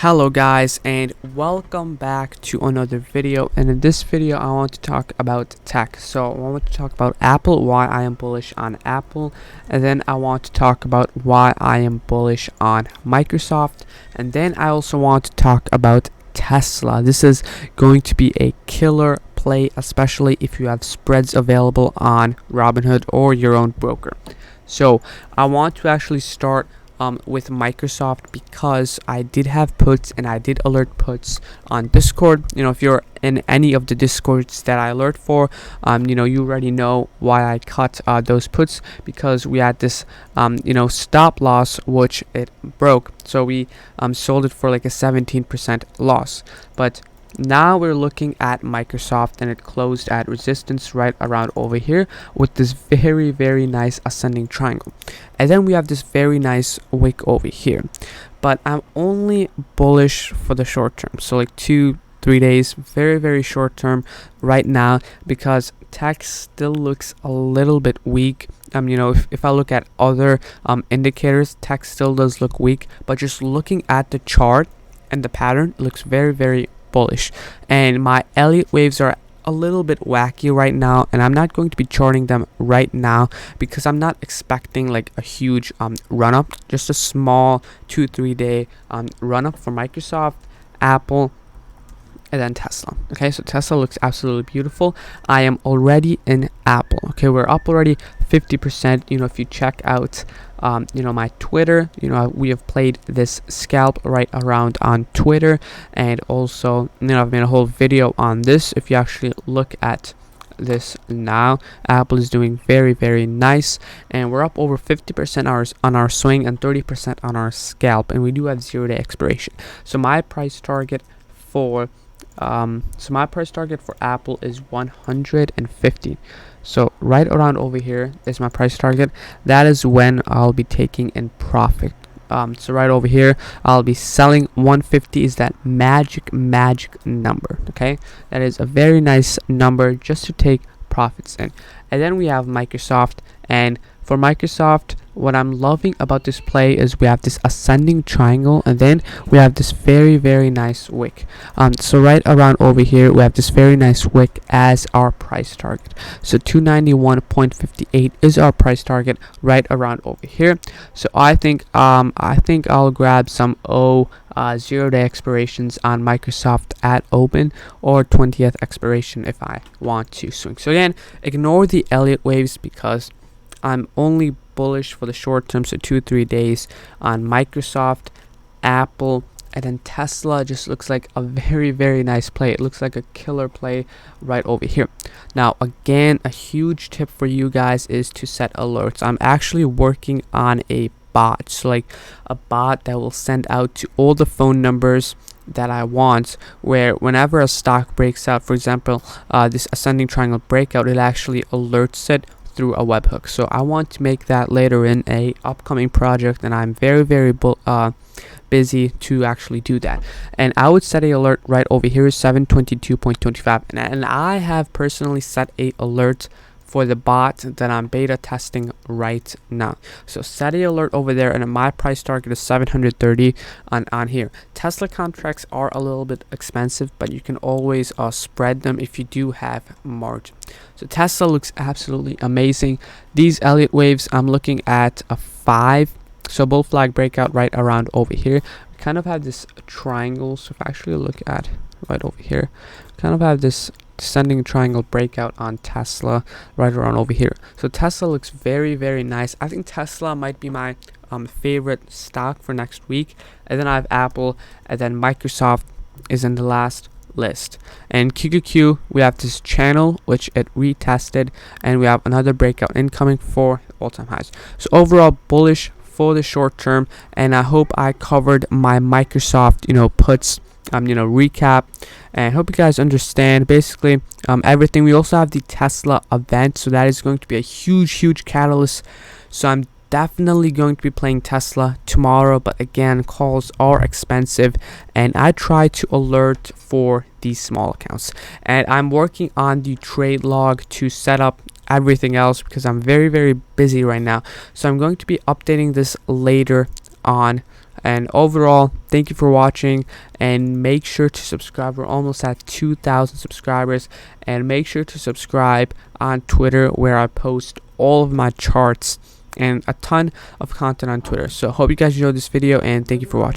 Hello guys, and welcome back to another video. And in this video I want to talk about tech. So I want to talk about Apple, why I am bullish on Apple, and then I want to talk about why I am bullish on Microsoft, and then I also want to talk about Tesla. This is going to be a killer play, especially if you have spreads available on Robinhood or your own broker. So I want to actually start with Microsoft because I did have puts and I did alert puts on Discord. If you're in any of the Discords that I alert for, you already know why I cut those puts, because we had this stop loss which it broke, so we sold it for like a 17% loss. But now we're looking at Microsoft, and it closed at resistance right around over here with this very nice ascending triangle, and then we have this very nice wick over here. But I'm only bullish for the short term, so like 2-3 days, very short term right now, because tech still looks a little bit weak. If I look at other indicators, tech still does look weak, but just looking at the chart and the pattern, it looks very bullish. And my Elliott waves are a little bit wacky right now, and I'm not going to be charting them right now because I'm not expecting like a huge run up, just a small 2-3 day run up for Microsoft, Apple, and then Tesla. Okay, so Tesla looks absolutely beautiful. I am already in Apple. Okay, we're up already 50%. If you check out my Twitter, we have played this scalp right around on Twitter, and also I've made a whole video on this. If you actually look at this now, Apple is doing very nice, and we're up over 50% on our swing and 30% on our scalp, and we do have 0-day expiration. So my price target for Apple is 150. So right around over here is my price target. That is when I'll be taking in profit. So right over here I'll be selling 150 is that magic number. Okay, that is a very nice number just to take profits in. And then we have Microsoft, and for Microsoft, what I'm loving about this play is we have this ascending triangle, and then we have this very nice wick. So right around over here we have this very nice wick as our price target. So 291.58 is our price target right around over here. So I think I'll grab some 0-day expirations on Microsoft at open, or 20th expiration if I want to swing. So again, ignore the Elliott waves because I'm only bullish for the short term, so 2-3 days on Microsoft, Apple, and then Tesla just looks like a very nice play. It looks like a killer play right over here. Now again, a huge tip for you guys is to set alerts. I'm actually working on a bot, so like a bot that will send out to all the phone numbers that I want, where whenever a stock breaks out, for example this ascending triangle breakout, it actually alerts it through a webhook. So I want to make that later in a upcoming project, and I'm very busy to actually do that. And I would set a alert right over here, 722.25, and I have personally set a alert for the bot that I'm beta testing right now. So set a alert over there, and my price target is 730 on here. Tesla contracts are a little bit expensive, but you can always spread them if you do have margin. So Tesla looks absolutely amazing. These Elliott waves, I'm looking at a 5. So bull flag breakout right around over here. We kind of have this triangle. So if I actually look at right over here, kind of have this descending triangle breakout on Tesla right around over here. So Tesla looks very nice. I think Tesla might be my favorite stock for next week, and then I have Apple, and then Microsoft is in the last list. And QQQ, we have this channel which it retested, and we have another breakout incoming for all-time highs. So overall bullish for the short term, and I hope I covered my Microsoft puts recap, and I hope you guys understand basically everything. We also have the Tesla event, so that is going to be a huge catalyst. So I'm definitely going to be playing Tesla tomorrow, but again, calls are expensive, and I try to alert for these small accounts, and I'm working on the trade log to set up everything else because I'm very busy right now. So I'm going to be updating this later on And overall, thank you for watching, and make sure to subscribe. We're almost at 2,000 subscribers, and make sure to subscribe on Twitter, where I post all of my charts and a ton of content on Twitter. So hope you guys enjoyed this video, and thank you for watching.